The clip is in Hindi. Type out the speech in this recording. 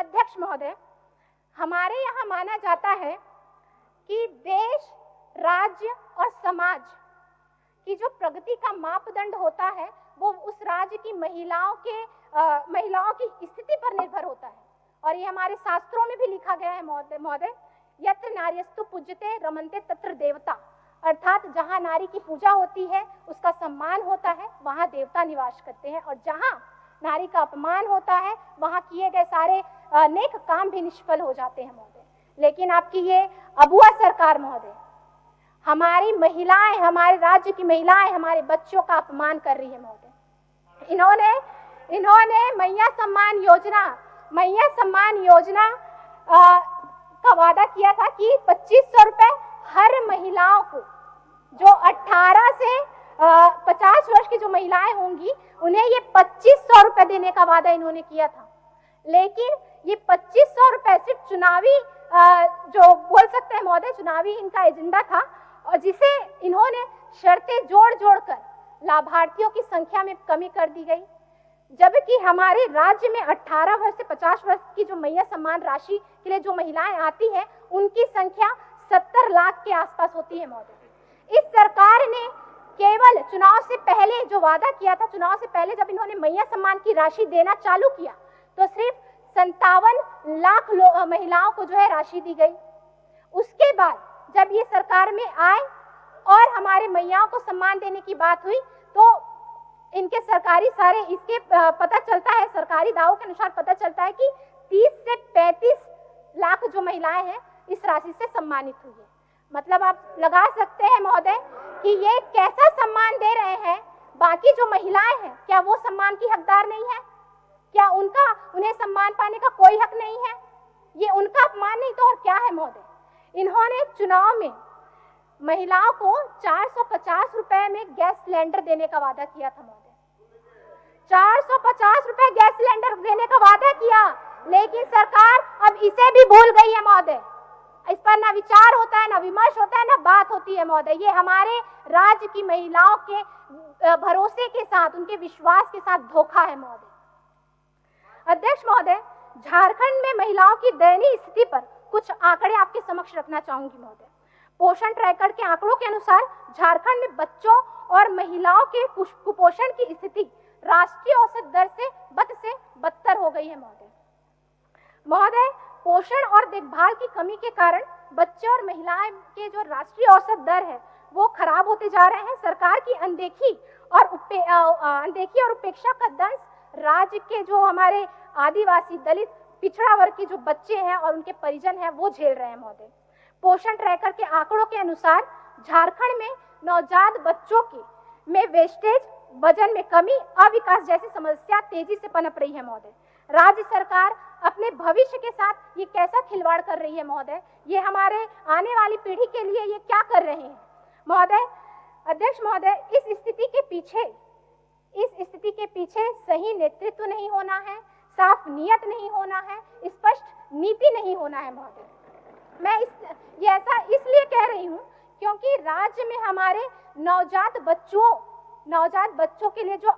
अध्यक्ष महोदय, हमारे यहाँ माना जाता है कि देश, राज्य और समाज की जो प्रगति का मापदंड होता है वो उस राज्य की महिलाओं की स्थिति पर निर्भर होता है। और ये हमारे शास्त्रों में भी लिखा गया है महोदय, यत्र नार्यस्तु पूज्यते रमन्ते तत्र देवता, अर्थात जहाँ नारी की पूजा होती है, उसका सम्मान होता है, वहाँ देवता निवास करते हैं, और जहाँ नारी का अपमान होता है वहाँ किए गए सारे नेक काम भी निष्फल हो जाते हैं महोदय। लेकिन आपकी ये अबुआ सरकार महोदय, हमारी महिलाएं, हमारे राज्य की महिलाएं हमारे बच्चों का अपमान कर रही है महोदय। इन्होंने मैया सम्मान योजना का वादा किया था कि 2500 रुपए हर महिलाओं को, जो 18 से 50 वर्ष की जो महिलाएं होंगी उन्हें ये 2500 रुपए देने का वादा इन्होंने किया था। लेकिन ये 2500 रुपए सिर्फ चुनावी जो बोल सकते हैं महोदय, चुनावी इनका एजेंडा था, और जिसे इन्होंने शर्तें जोड़ कर लाभार्थियों की संख्या में कमी कर दी गई। जबकि हमारे राज्य में 18 वर्ष से 50 वर्ष की जो मैया सम्मान राशि के लिए जो महिलाएं आती हैं उनकी संख्या 70 लाख के आसपास होती है महोदय। इस सरकार ने केवल चुनाव से पहले जो वादा किया था, चुनाव से पहले जब इन्होंने मैया सम्मान की राशि देना चालू किया तो सिर्फ 57 लाख महिलाओं को जो है राशि दी गई। उसके बाद जब ये सरकार में आए और हमारे मैयाओं को सम्मान देने की बात हुई तो इनके सरकारी सारे इसके पता चलता है, सरकारी दावों के अनुसार पता चलता है कि 30 से 35 लाख जो महिलाएं हैं इस राशि से सम्मानित हुई है। मतलब आप लगा सकते हैं महोदय कि ये कैसा सम्मान दे रहे हैं। बाकी जो महिलाएं हैं क्या वो सम्मान की हकदार नहीं है? क्या उन्हें सम्मान पाने का कोई हक नहीं है? ये उनका अपमान नहीं तो और क्या है महोदय। इन्होंने चुनाव में महिलाओं को 450 रुपए में गैस सिलेंडर देने का वादा किया था महोदय। 450 रुपए गैस सिलेंडर देने का वादा किया, लेकिन सरकार अब इसे भी भूल गई है महोदय। इस पर ना विचार होता है, ना विमर्श होता है, ना बात होती है महोदय। ये हमारे राज्य की महिलाओं के भरोसे के साथ, उनके विश्वास के साथ धोखा है महोदय। अध्यक्ष महोदय, झारखंड में महिलाओं की दयनीय स्थिति पर कुछ आंकड़े आपके समक्ष रखना चाहूंगी महोदय। पोषण ट्रैकर के आंकड़ों के अनुसार झारखंड में बच्चों और महिलाओं के कुपोषण की स्थिति राष्ट्रीय औसत दर से बदतर हो गई है महोदय। पोषण और देखभाल की कमी के कारण बच्चे और महिलाएं के जो राष्ट्रीय औसत दर है वो खराब होते जा रहे हैं। सरकार की अनदेखी और उपेक्षा का दंश राज्य के जो हमारे आदिवासी, दलित, पिछड़ा वर्ग के जो बच्चे हैं और उनके परिजन हैं वो झेल रहे हैं महोदय। पोषण ट्रैकर के आंकड़ों के अनुसार झारखंड में नवजात बच्चों में वेस्टेज, वजन में कमी, अविकास जैसी समस्या तेजी से पनप रही है महोदय। राज्य सरकार अपने भविष्य के साथ ये कैसा खिलवाड़ कर रही है महोदय। ये हमारे आने वाली पीढ़ी के लिए ये क्या कर रहे हैं महोदय। अध्यक्ष महोदय, इस स्थिति के पीछे सही नेतृत्व नहीं होना है, साफ नियत नहीं होना है, स्पष्ट नीति नहीं होना है महोदय। मैं ये ऐसा इसलिए कह रही हूँ क्योंकि राज्य में हमारे नवजात बच्चों के लिए जो